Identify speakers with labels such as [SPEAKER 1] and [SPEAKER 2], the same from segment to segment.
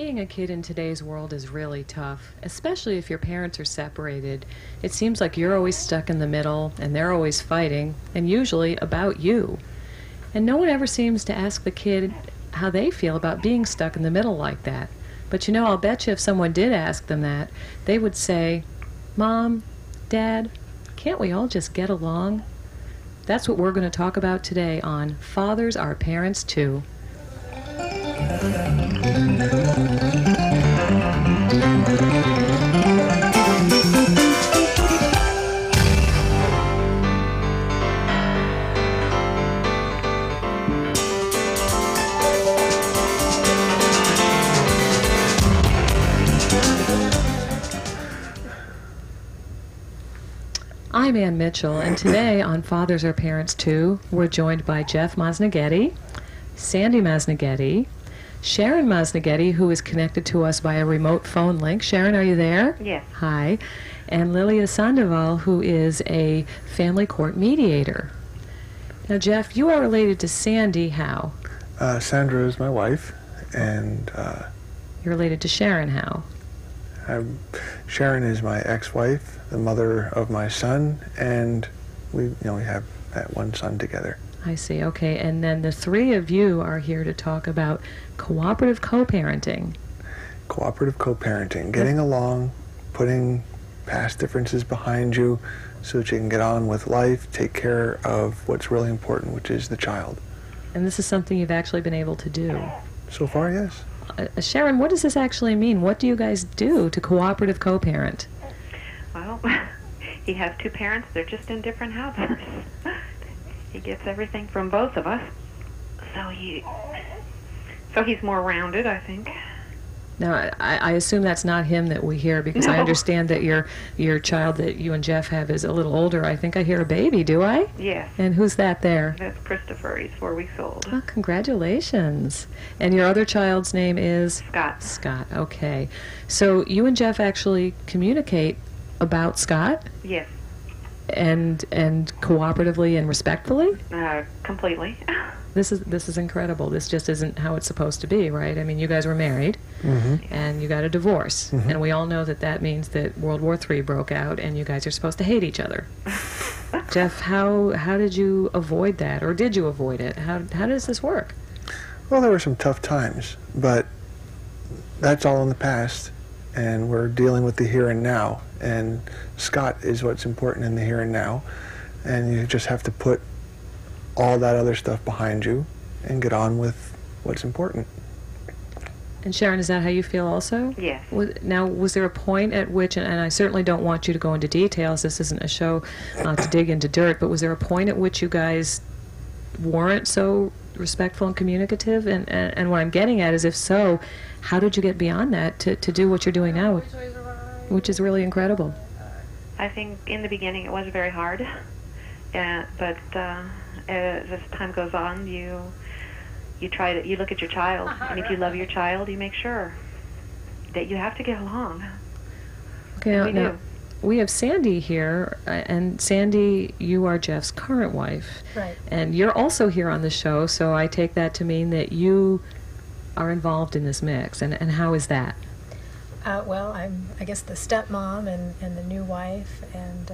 [SPEAKER 1] Being a kid in today's world is really tough, especially if your parents are separated. It seems like you're always stuck in the middle, and they're always fighting, and usually about you. And no one ever seems to ask the kid how they feel about being stuck in the middle like that. But you know, I'll bet you if someone did ask them that, they would say, "Mom, Dad, can't we all just get along?" That's what we're going to talk about today on Fathers Are Parents Too. I'm Ann Mitchell, and today on Fathers Are Parents Too, we're joined by Jeff Masnaghetti, Sandy Masnaghetti, Sharon Masnaghetti, who is connected to us by a remote phone link. Sharon, are you there?
[SPEAKER 2] Yes.
[SPEAKER 1] Hi. And Lilia Sandoval, who is a family court mediator. Now, Jeff, you are related to Sandy how?
[SPEAKER 3] Sandra is my wife, and
[SPEAKER 1] You're related to Sharon how?
[SPEAKER 3] Sharon is my ex-wife, the mother of my son, and we have that one son together.
[SPEAKER 1] I see. Okay. And then the three of you are here to talk about cooperative co-parenting.
[SPEAKER 3] Cooperative co-parenting, getting along, putting past differences behind you so that you can get on with life, take care of what's really important, which is the child.
[SPEAKER 1] And this is something you've actually been able to do.
[SPEAKER 3] So far, yes.
[SPEAKER 1] Sharon, what does this actually mean? What do you guys do to cooperative co-parent?
[SPEAKER 2] Well, he has two parents. They're just in different houses. He gets everything from both of us. So he's more rounded, I think.
[SPEAKER 1] Now, I assume that's not him that we hear, because I understand that your child that you and Jeff have is a little older. I think I hear a baby, do I?
[SPEAKER 2] Yes.
[SPEAKER 1] And who's that there?
[SPEAKER 2] That's Christopher. He's 4 weeks old.
[SPEAKER 1] Oh, congratulations. And your other child's name is?
[SPEAKER 2] Scott.
[SPEAKER 1] Scott, okay. So you and Jeff actually communicate about Scott?
[SPEAKER 2] Yes.
[SPEAKER 1] And cooperatively and respectfully?
[SPEAKER 2] Completely.
[SPEAKER 1] This is incredible. This just isn't how it's supposed to be, right? I mean, you guys were married, and you got a divorce, and we all know that means that World War III broke out, and you guys are supposed to hate each other. Jeff, how did you avoid that, or did you avoid it? How does this work?
[SPEAKER 3] Well, there were some tough times, but that's all in the past, and we're dealing with the here and now, and Scott is what's important in the here and now, and you just have to put all that other stuff behind you and get on with what's important.
[SPEAKER 1] And Sharon, is that how you feel also?
[SPEAKER 2] Yes.
[SPEAKER 1] Now, was there a point at which, and I certainly don't want you to go into details, this isn't a show to dig into dirt, but was there a point at which you guys weren't so respectful and communicative? And what I'm getting at is, if so, how did you get beyond that to do what you're doing now, which is really incredible?
[SPEAKER 2] I think in the beginning it was very hard, but as time goes on, you look at your child, and if you love your child, you make sure that you have to get along.
[SPEAKER 1] Okay, now we have Sandy here, and Sandy, you are Jeff's current wife.
[SPEAKER 4] Right.
[SPEAKER 1] And you're also here on the show, so I take that to mean that you are involved in this mix. And how is that?
[SPEAKER 4] Well, I'm, I guess, the stepmom and the new wife, and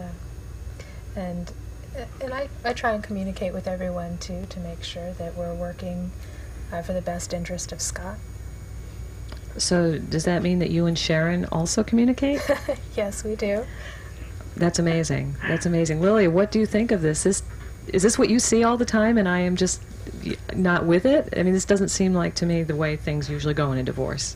[SPEAKER 4] I try and communicate with everyone too, to make sure that we're working for the best interest of Scott.
[SPEAKER 1] So does that mean that you and Sharon also communicate?
[SPEAKER 4] Yes, we do.
[SPEAKER 1] That's amazing. That's amazing. Lilia, what do you think of this? Is this what you see all the time, and I am just not with it? I mean, this doesn't seem like to me the way things usually go in a divorce.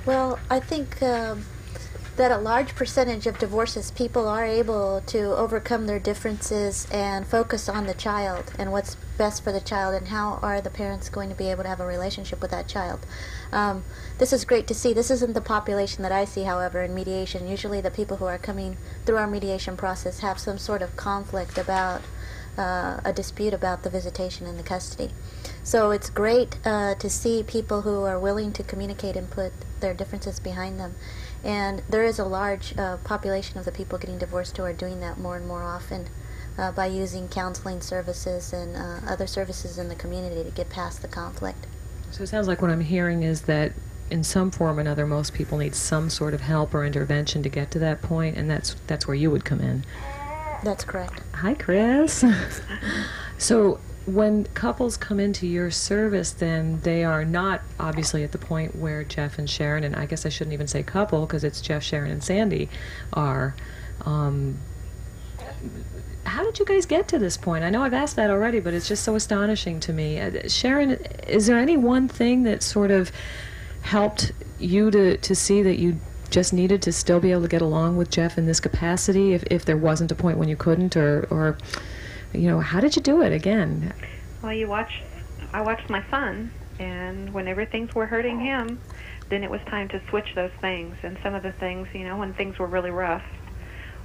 [SPEAKER 5] Well, I think that a large percentage of divorces, people are able to overcome their differences and focus on the child and what's best for the child, and how are the parents going to be able to have a relationship with that child. This is great to see. This isn't the population that I see, however, in mediation. Usually the people who are coming through our mediation process have some sort of conflict about a dispute about the visitation and the custody. So it's great to see people who are willing to communicate and put their differences behind them. And there is a large population of the people getting divorced who are doing that more and more often by using counseling services and other services in the community to get past the conflict.
[SPEAKER 1] So it sounds like what I'm hearing is that in some form or another, most people need some sort of help or intervention to get to that point, and that's where you would come in.
[SPEAKER 5] That's correct.
[SPEAKER 1] Hi, Chris. So when couples come into your service, then they are not obviously at the point where Jeff and Sharon, and I guess I shouldn't even say couple because it's Jeff, Sharon, and Sandy, are. How did you guys get to this point? I know I've asked that already, but it's just so astonishing to me. Sharon, is there any one thing that sort of helped you to see that you just needed to still be able to get along with Jeff in this capacity if there wasn't a point when you couldn't, or how did you do it again?
[SPEAKER 2] Well, I watched my son, and whenever things were hurting him, then it was time to switch those things. And some of the things, when things were really rough,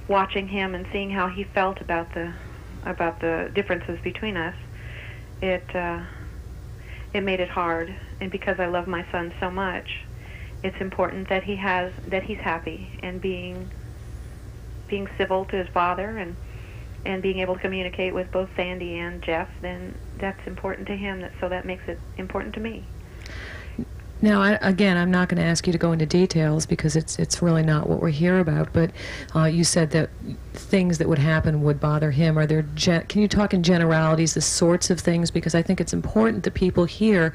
[SPEAKER 2] watching him and seeing how he felt about the differences between us, it made it hard. And because I love my son so much, it's important that he's happy and being civil to his father and being able to communicate with both Sandy and Jeff. Then that's important to him. So that makes it important to me.
[SPEAKER 1] Now, I'm not going to ask you to go into details because it's really not what we're here about, but you said that things that would happen would bother him. Are there can you talk in generalities, the sorts of things? Because I think it's important that people hear.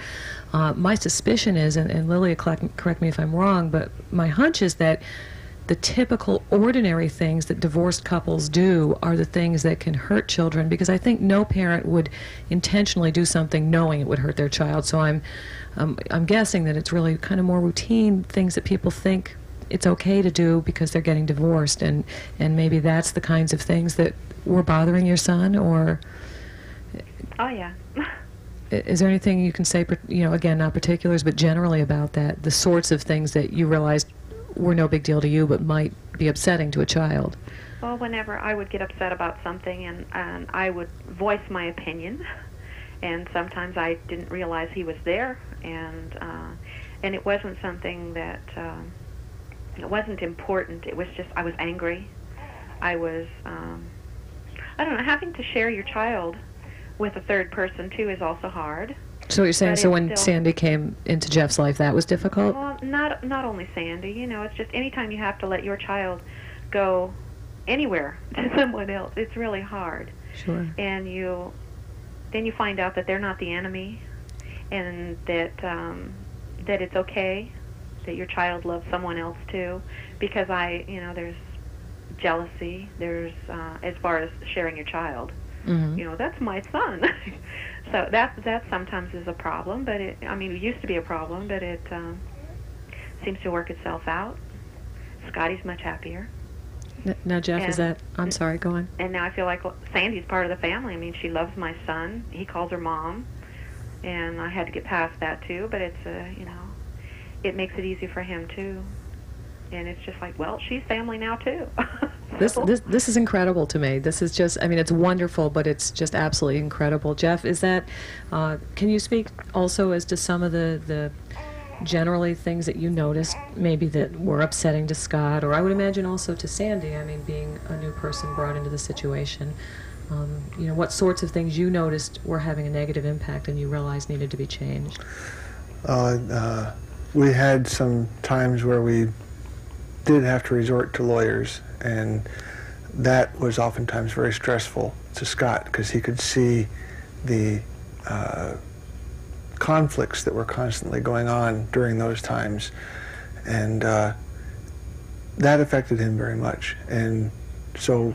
[SPEAKER 1] My suspicion is, and Lilia, correct me if I'm wrong, but my hunch is that the typical ordinary things that divorced couples do are the things that can hurt children, because I think no parent would intentionally do something knowing it would hurt their child. So I'm guessing that it's really kind of more routine things that people think it's okay to do because they're getting divorced, and maybe that's the kinds of things that were bothering your son, or...
[SPEAKER 2] Oh, yeah.
[SPEAKER 1] Is there anything you can say, again, not particulars, but generally about that, the sorts of things that you realized were no big deal to you but might be upsetting to a child?
[SPEAKER 2] Well, whenever I would get upset about something and I would voice my opinion, and sometimes I didn't realize he was there, and it wasn't something that it wasn't important. It was just I was angry. I was I don't know. Having to share your child with a third person too is also hard.
[SPEAKER 1] So you're saying, so when Sandy came into Jeff's life, that was difficult?
[SPEAKER 2] Well, not only Sandy. It's just anytime you have to let your child go anywhere to someone else, it's really hard.
[SPEAKER 1] Sure.
[SPEAKER 2] And then you find out that they're not the enemy, and that it's okay that your child loves someone else too, because there's jealousy. There's as far as sharing your child.
[SPEAKER 1] Mm-hmm.
[SPEAKER 2] That's my son. So that sometimes is a problem, but it used to be a problem, but it seems to work itself out. Scotty's much happier.
[SPEAKER 1] Now, Jeff, I'm sorry, go on.
[SPEAKER 2] And now I feel like Sandy's part of the family. She loves my son. He calls her mom, and I had to get past that too, but it's, it makes it easy for him too. And it's just like, well, she's family now too.
[SPEAKER 1] This is incredible to me. This is just, it's wonderful, but it's just absolutely incredible. Jeff, is that, can you speak also as to some of the generally things that you noticed maybe that were upsetting to Scott, or I would imagine also to Sandy, being a new person brought into the situation? What sorts of things you noticed were having a negative impact and you realized needed to be changed?
[SPEAKER 3] We had some times where we did have to resort to lawyers, and that was oftentimes very stressful to Scott because he could see the conflicts that were constantly going on during those times, and that affected him very much. And so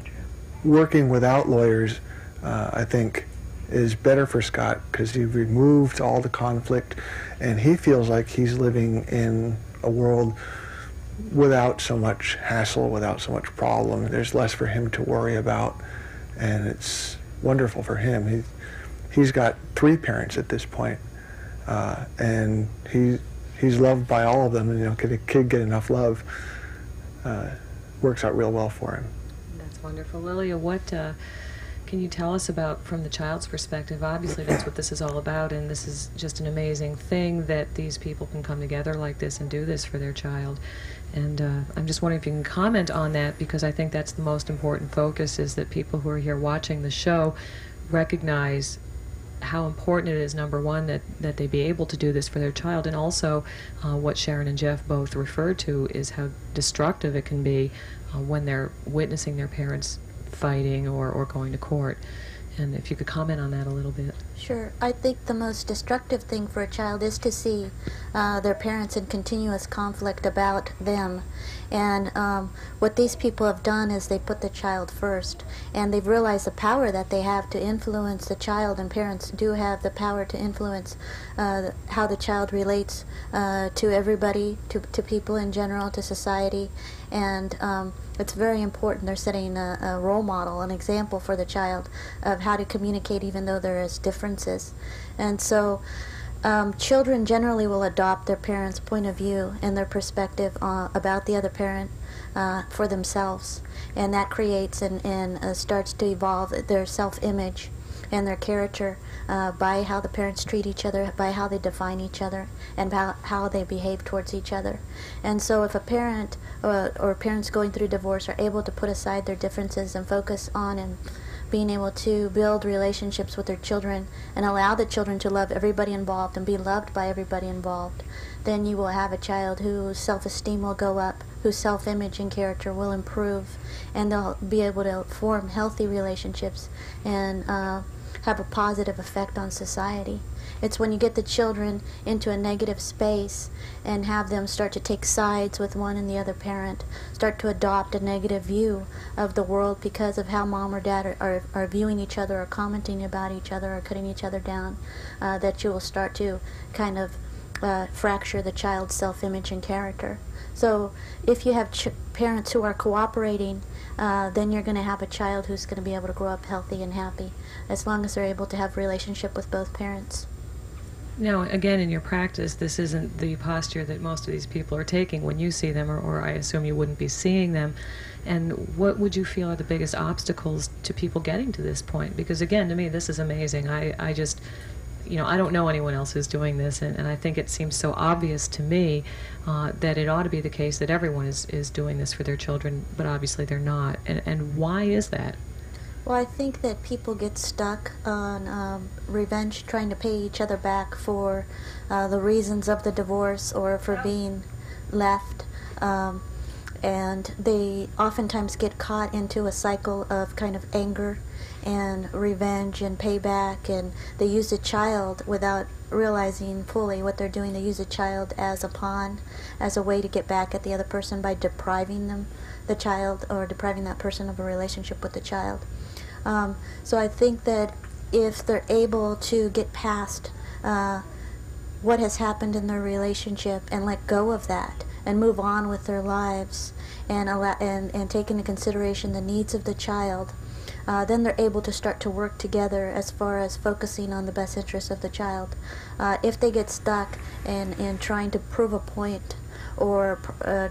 [SPEAKER 3] working without lawyers, I think, is better for Scott because he removed all the conflict, and he feels like he's living in a world without so much hassle, without so much problem. There's less for him to worry about, and it's wonderful for him. He's got 3 parents at this point, and he's loved by all of them, and can a kid get enough love, works out real well for him.
[SPEAKER 1] That's wonderful. Lilia, what can you tell us about, from the child's perspective? Obviously that's what this is all about, and this is just an amazing thing that these people can come together like this and do this for their child. And I'm just wondering if you can comment on that, because I think that's the most important focus, is that people who are here watching the show recognize how important it is, number one, that they be able to do this for their child, and also what Sharon and Jeff both referred to is how destructive it can be when they're witnessing their parents fighting or going to court. And if you could comment on that a little bit.
[SPEAKER 5] Sure. I think the most destructive thing for a child is to see their parents in continuous conflict about them. And what these people have done is they put the child first, and they've realized the power that they have to influence the child, and parents do have the power to influence how the child relates to everybody, to people in general, to society. And it's very important. They're setting a role model, an example for the child of how to communicate even though there is differences. And so children generally will adopt their parents' point of view and their perspective about the other parent for themselves. And that creates and starts to evolve their self-image and their character by how the parents treat each other, by how they define each other, and how they behave towards each other. And so if a parent or parents going through divorce are able to put aside their differences and focus on and being able to build relationships with their children and allow the children to love everybody involved and be loved by everybody involved, then you will have a child whose self-esteem will go up, whose self-image and character will improve, and they'll be able to form healthy relationships and have a positive effect on society. It's when you get the children into a negative space and have them start to take sides with one and the other parent, start to adopt a negative view of the world because of how mom or dad are viewing each other or commenting about each other or cutting each other down, that you will start to kind of fracture the child's self-image and character. So if you have parents who are cooperating, then you're going to have a child who's going to be able to grow up healthy and happy, as long as they're able to have a relationship with both parents.
[SPEAKER 1] Now, again, in your practice, this isn't the posture that most of these people are taking when you see them, or I assume you wouldn't be seeing them. And what would you feel are the biggest obstacles to people getting to this point? Because, again, to me, this is amazing. I just, I don't know anyone else who's doing this, and I think it seems so obvious to me that it ought to be the case that everyone is doing this for their children, but obviously they're not. And why is that?
[SPEAKER 5] Well, I think that people get stuck on revenge, trying to pay each other back for the reasons of the divorce or for being left. And they oftentimes get caught into a cycle of kind of anger and revenge and payback, and they use the child without realizing fully what they're doing. They use a child as a pawn, as a way to get back at the other person by depriving them, the child, or depriving that person of a relationship with the child. So I think that if they're able to get past what has happened in their relationship and let go of that and move on with their lives and take into consideration the needs of the child, then they're able to start to work together as far as focusing on the best interests of the child. If they get stuck in trying to prove a point or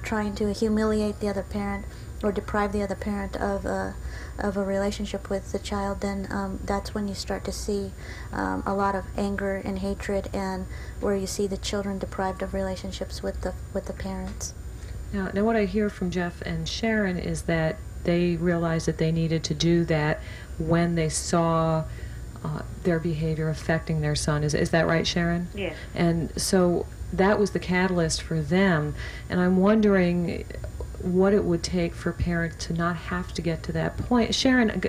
[SPEAKER 5] trying to humiliate the other parent or deprive the other parent of a relationship with the child, then that's when you start to see a lot of anger and hatred, and where you see the children deprived of relationships with the parents.
[SPEAKER 1] Now what I hear from Jeff and Sharon is that they realized that they needed to do that when they saw their behavior affecting their son. Is that right, Sharon?
[SPEAKER 2] Yes.
[SPEAKER 1] And so that was the catalyst for them, and I'm wondering what it would take for parents to not have to get to that point. Sharon,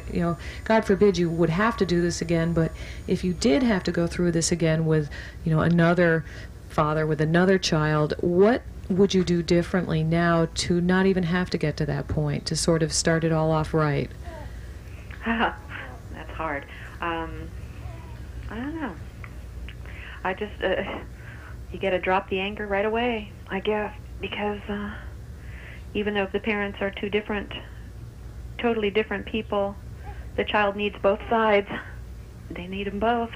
[SPEAKER 1] God forbid you would have to do this again, but if you did have to go through this again with, another father, with another child, what would you do differently now to not even have to get to that point, to sort of start it all off right?
[SPEAKER 2] That's hard. I don't know. I just, you got to drop the anger right away, I guess, because even though the parents are two totally different people, the child needs both sides. They need them both.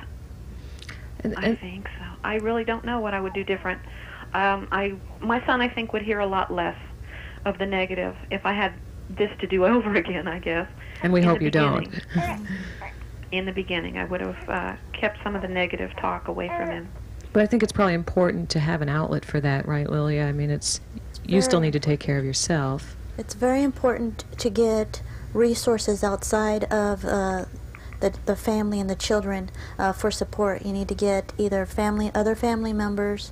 [SPEAKER 2] I think so. I really don't know what I would do different. My son, I think, would hear a lot less of the negative if I had this to do over again, I guess.
[SPEAKER 1] And we hope you don't.
[SPEAKER 2] In the beginning, I would have kept some of the negative talk away from him.
[SPEAKER 1] But I think it's probably important to have an outlet for that, right, Lilia? I mean, you still need to take care of yourself.
[SPEAKER 5] It's very important to get resources outside of the family and the children for support. You need to get either other family members,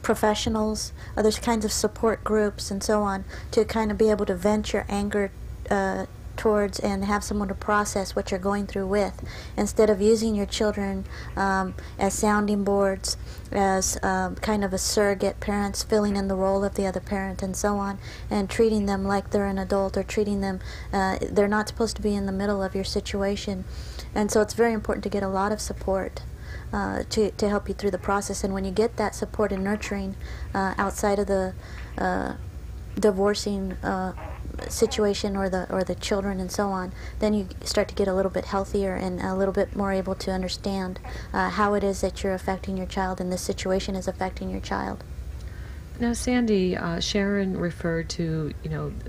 [SPEAKER 5] professionals, other kinds of support groups, and so on, to kind of be able to vent your anger towards and have someone to process what you're going through with, instead of using your children as sounding boards, as kind of a surrogate parents filling in the role of the other parent and so on, and treating them like they're an adult, or treating them, they're not supposed to be in the middle of your situation. And so it's very important to get a lot of support to help you through the process. And when you get that support and nurturing outside of the divorcing situation or the children and so on, then you start to get a little bit healthier and a little bit more able to understand how it is that you're affecting your child and this situation is affecting your child.
[SPEAKER 1] Now, Sandy, Sharon referred to,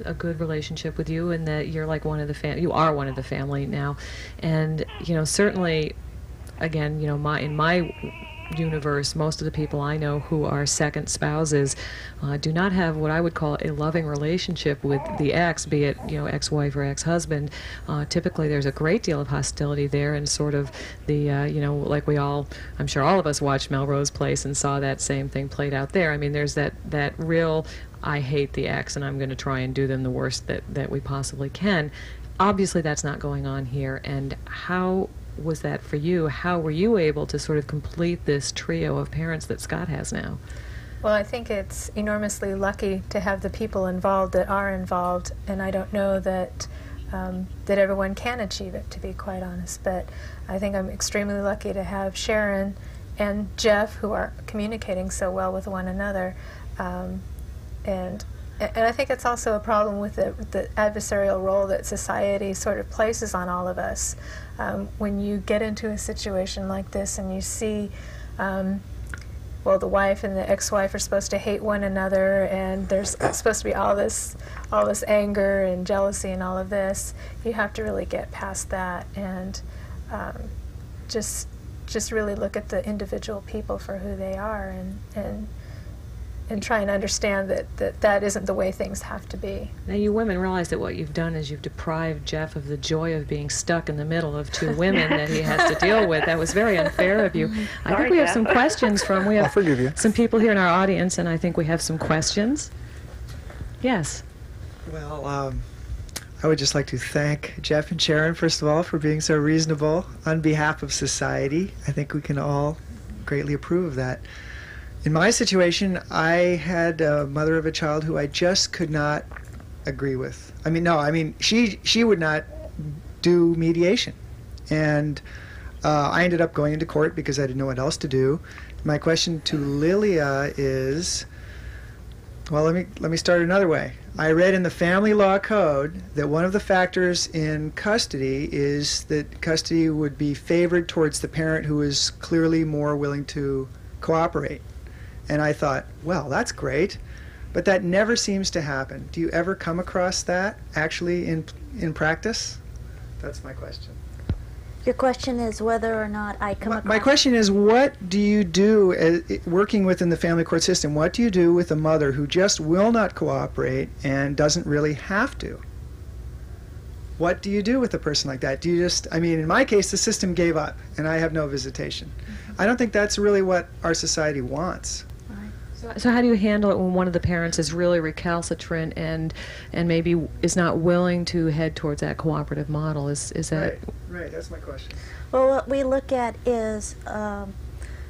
[SPEAKER 1] a good relationship with you, and that you're like you are one of the family now, and certainly, again, in my universe, most of the people I know who are second spouses do not have what I would call a loving relationship with the ex, be it ex-wife or ex-husband. Typically there's a great deal of hostility there, and sort of the like I'm sure all of us watched Melrose Place and saw that same thing played out there. I mean, there's that real, I hate the ex and I'm going to try and do them the worst that we possibly can. Obviously that's not going on here. And how was that for you? How were you able to sort of complete this trio of parents that Scott has now?
[SPEAKER 4] Well, I think it's enormously lucky to have the people involved that are involved, and I don't know that that everyone can achieve it, to be quite honest. But I think I'm extremely lucky to have Sharon and Jeff, who are communicating so well with one another, and I think it's also a problem with the adversarial role that society sort of places on all of us. When you get into a situation like this and you see, the wife and the ex-wife are supposed to hate one another, and there's supposed to be all this anger and jealousy and all of this, you have to really get past that and just really look at the individual people for who they are, and try and understand that isn't the way things have to be.
[SPEAKER 1] Now, you women realize that what you've done is you've deprived Jeff of the joy of being stuck in the middle of two women that he has to deal with. That was very unfair of you. I think we have some questions we have
[SPEAKER 3] I'll forgive you.
[SPEAKER 1] Some people here in our audience, and I think we have some questions. Yes.
[SPEAKER 6] Well, I would just like to thank Jeff and Sharon, first of all, for being so reasonable on behalf of society. I think we can all greatly approve of that. In my situation, I had a mother of a child who I just could not agree with. She would not do mediation. And I ended up going into court because I didn't know what else to do. My question to Lilia is, well, let me start another way. I read in the family law code that one of the factors in custody is that custody would be favored towards the parent who is clearly more willing to cooperate. And I thought, well, that's great, but that never seems to happen. Do you ever come across that actually in practice? That's my question.
[SPEAKER 5] Your question is whether or not I come across...
[SPEAKER 6] My question is, what do you do working within the family court system? What do you do with a mother who just will not cooperate and doesn't really have to? What do you do with a person like that? Do you just, in my case, the system gave up and I have no visitation. I don't think that's really what our society wants.
[SPEAKER 1] So how do you handle it when one of the parents is really recalcitrant and maybe is not willing to head towards that cooperative model? Is that...
[SPEAKER 6] Right, that's my question.
[SPEAKER 5] Well, what we look at is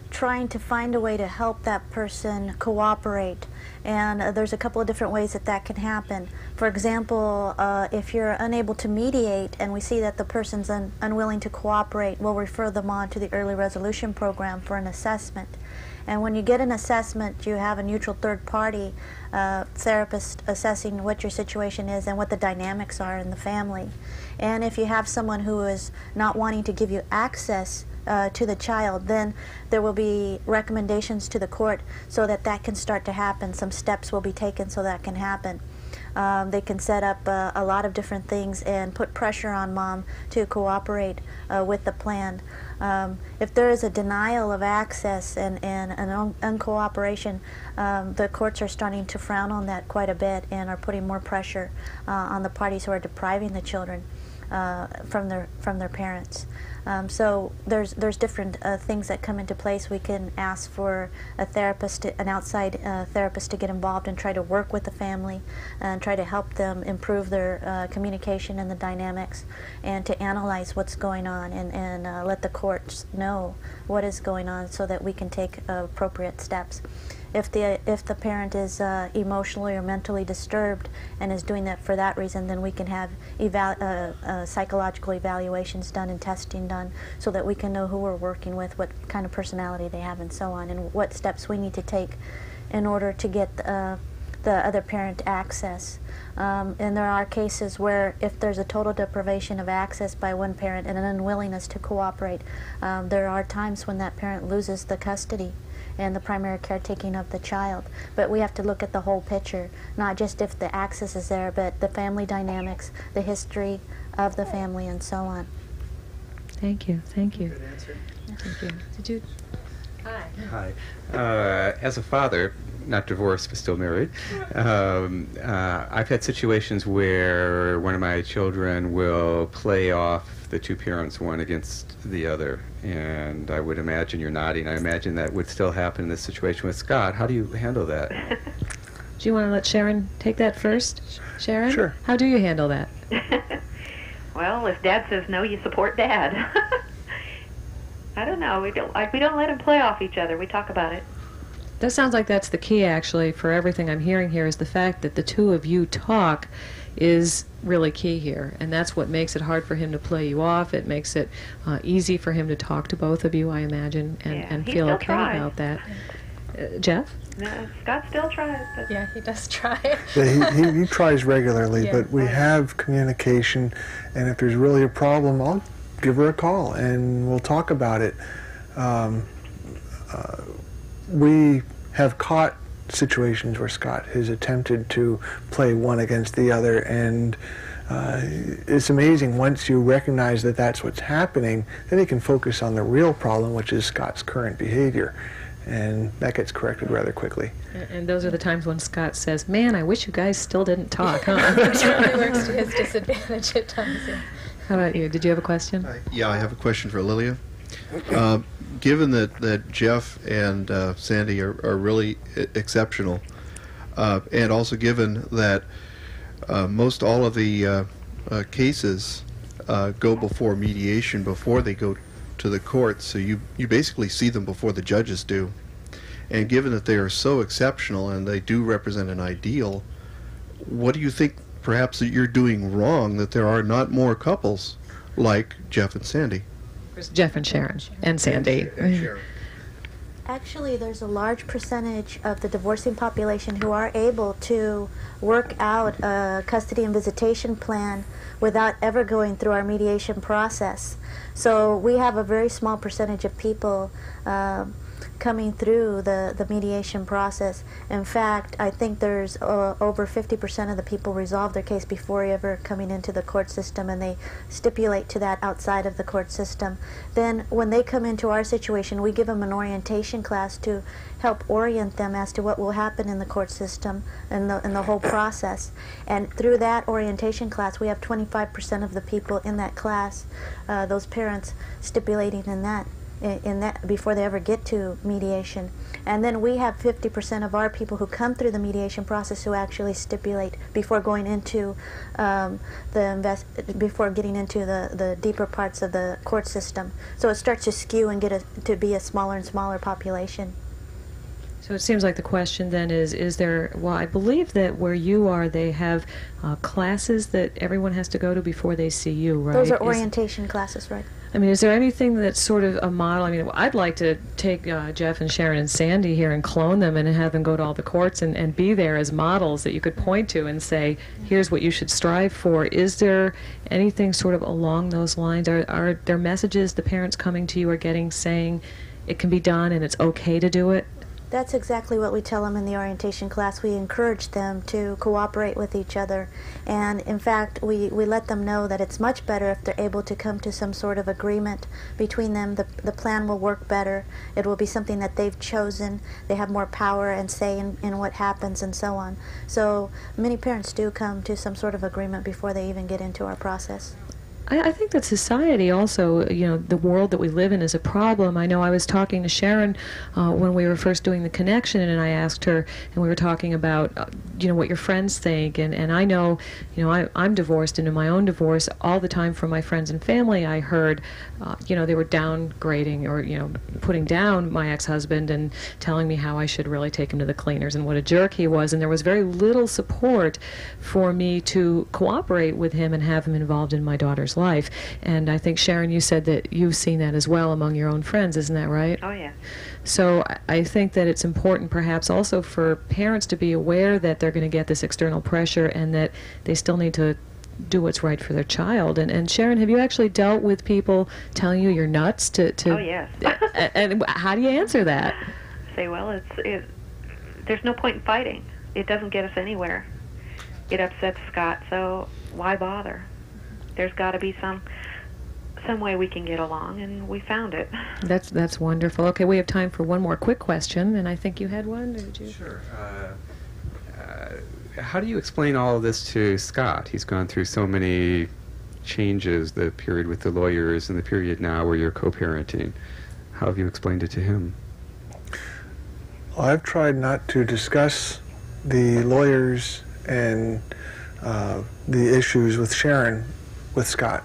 [SPEAKER 5] trying to find a way to help that person cooperate. And there's a couple of different ways that can happen. For example, if you're unable to mediate and we see that the person's unwilling to cooperate, we'll refer them on to the early resolution program for an assessment. And when you get an assessment, you have a neutral third party therapist assessing what your situation is and what the dynamics are in the family. And if you have someone who is not wanting to give you access to the child, then there will be recommendations to the court so that can start to happen. Some steps will be taken so that can happen. They can set up a lot of different things and put pressure on mom to cooperate with the plan. If there is a denial of access and an uncooperation, the courts are starting to frown on that quite a bit and are putting more pressure on the parties who are depriving the children. from their parents. So there's different things that come into place. We can ask for a therapist, an outside therapist, to get involved and try to work with the family and try to help them improve their communication and the dynamics, and to analyze what's going on and let the courts know what is going on so that we can take appropriate steps. If the parent is emotionally or mentally disturbed and is doing that for that reason, then we can have psychological evaluations done and testing done so that we can know who we're working with, what kind of personality they have, and so on, and what steps we need to take in order to get the other parent access. And there are cases where if there's a total deprivation of access by one parent and an unwillingness to cooperate, there are times when that parent loses the custody and the primary caretaking of the child. But we have to look at the whole picture, not just if the access is there, but the family dynamics, the history of the family, and so on.
[SPEAKER 1] Thank you. Thank you.
[SPEAKER 6] Good answer.
[SPEAKER 1] Thank you. Did you? Hi.
[SPEAKER 7] Hi. As a father, not divorced but still married, I've had situations where one of my children will play off the two parents one against the other, and I would imagine you're nodding. I imagine that would still happen in this situation with Scott. How do you handle that?
[SPEAKER 1] Do you want to let Sharon take that first? Sharon?
[SPEAKER 3] Sure.
[SPEAKER 1] How do you handle that?
[SPEAKER 2] Well, if Dad says no, you support Dad. I don't know. We don't let them play off each other. We talk about it.
[SPEAKER 1] That sounds like that's the key, actually, for everything I'm hearing here, is the fact that the two of you talk is really key here. And that's what makes it hard for him to play you off. It makes it easy for him to talk to both of you, I imagine, and
[SPEAKER 2] he
[SPEAKER 1] feel
[SPEAKER 2] still
[SPEAKER 1] okay
[SPEAKER 2] tries.
[SPEAKER 1] about that. Jeff?
[SPEAKER 2] No, Scott still tries. But
[SPEAKER 4] Yeah, he does try.
[SPEAKER 3] Yeah, he tries regularly,
[SPEAKER 4] Yeah.
[SPEAKER 3] but we have communication, and if there's really a problem, I'll give her a call and we'll talk about it. We have caught situations where Scott has attempted to play one against the other, and it's amazing. Once you recognize that that's what's happening, then you can focus on the real problem, which is Scott's current behavior, and that gets corrected rather quickly.
[SPEAKER 1] And those are the times when Scott says, "Man, I wish you guys still didn't talk, huh?"
[SPEAKER 4] It certainly works to his disadvantage at times. Yeah.
[SPEAKER 1] How about you? Did you have a question?
[SPEAKER 8] Yeah, I have a question for Lilia. Given that Jeff and Sandy are really exceptional, and also given that most all of the cases go before mediation before they go to the courts, so you basically see them before the judges do, and given that they are so exceptional and they do represent an ideal, what do you think perhaps that you're doing wrong that there are not more couples like Jeff and Sandy?
[SPEAKER 1] Jeff and Sharon and Sandy.
[SPEAKER 5] Actually, there's a large percentage of the divorcing population who are able to work out a custody and visitation plan without ever going through our mediation process. So we have a very small percentage of people coming through the mediation process. In fact, I think there's over 50% of the people resolve their case before ever coming into the court system, and they stipulate to that outside of the court system. Then when they come into our situation, we give them an orientation class to help orient them as to what will happen in the court system and the whole process. And through that orientation class, we have 25% of the people in that class, those parents, stipulating in that before they ever get to mediation. And then we have 50% of our people who come through the mediation process who actually stipulate before going into before getting into the deeper parts of the court system. So it starts to skew and to be a smaller and smaller population.
[SPEAKER 1] So it seems like the question then is there, well, I believe that where you are, they have classes that everyone has to go to before they see you, right?
[SPEAKER 5] Those are orientation classes, right?
[SPEAKER 1] I mean, is there anything that's sort of a model? I mean, I'd like to take Jeff and Sharon and Sandy here and clone them and have them go to all the courts and be there as models that you could point to and say, here's what you should strive for. Is there anything sort of along those lines? Are there messages the parents coming to you are getting saying it can be done and it's okay to do it?
[SPEAKER 5] That's exactly what we tell them in the orientation class. We encourage them to cooperate with each other. And in fact, we let them know that it's much better if they're able to come to some sort of agreement between them. The plan will work better. It will be something that they've chosen. They have more power and say in what happens and so on. So many parents do come to some sort of agreement before they even get into our process.
[SPEAKER 1] I think that society also, the world that we live in is a problem. I know I was talking to Sharon when we were first doing the connection, and I asked her, and we were talking about, what your friends think, and I know, I'm divorced, and in my own divorce, all the time from my friends and family, I heard, they were downgrading or, putting down my ex-husband and telling me how I should really take him to the cleaners and what a jerk he was, and there was very little support for me to cooperate with him and have him involved in my daughter's life. And I think, Sharon, you said that you've seen that as well among your own friends, isn't that right?
[SPEAKER 2] Oh, yeah.
[SPEAKER 1] So I think that it's important perhaps also for parents to be aware that they're going to get this external pressure and that they still need to do what's right for their child. And Sharon, have you actually dealt with people telling you you're nuts to
[SPEAKER 2] Oh, yes.
[SPEAKER 1] and how do you answer that?
[SPEAKER 2] Say, well, there's no point in fighting. It doesn't get us anywhere. It upsets Scott, so why bother? There's got to be some way we can get along, and we found it.
[SPEAKER 1] That's wonderful. Okay, we have time for one more quick question, and I think you had one. Did you?
[SPEAKER 7] Sure. How do you explain all of this to Scott? He's gone through so many changes, the period with the lawyers and the period now where you're co-parenting. How have you explained it to him?
[SPEAKER 3] Well, I've tried not to discuss the lawyers and the issues with Sharon with Scott.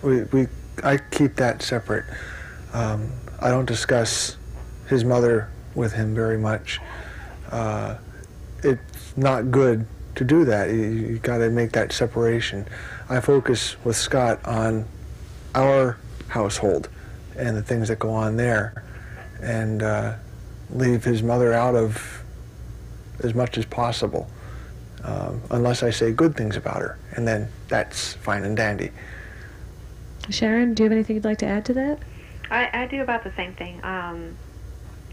[SPEAKER 3] I keep that separate. I don't discuss his mother with him very much. It's not good to do that. You got to make that separation. I focus with Scott on our household and the things that go on there, and leave his mother out of as much as possible, unless I say good things about her, and then that's fine and dandy.
[SPEAKER 1] Sharon, do you have anything you'd like to add to that?
[SPEAKER 2] I do about the same thing.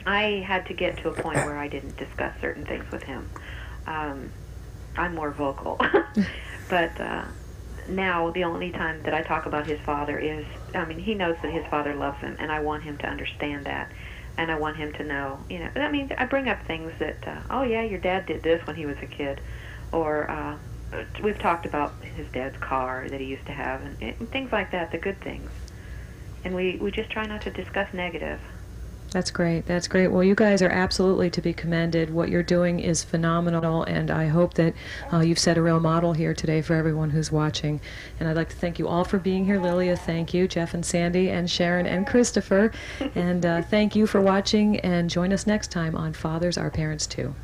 [SPEAKER 2] I had to get to a point where I didn't discuss certain things with him. I'm more vocal. But now the only time that I talk about his father is, he knows that his father loves him, and I want him to understand that. And I want him to know, I bring up things that, oh yeah, your dad did this when he was a kid. Or we've talked about his dad's car that he used to have, and things like that, the good things. And we just try not to discuss negative.
[SPEAKER 1] That's great. That's great. Well, you guys are absolutely to be commended. What you're doing is phenomenal, and I hope that you've set a real model here today for everyone who's watching. And I'd like to thank you all for being here. Lilia, thank you. Jeff and Sandy and Sharon and Christopher. And thank you for watching, and join us next time on Fathers Are Parents Too.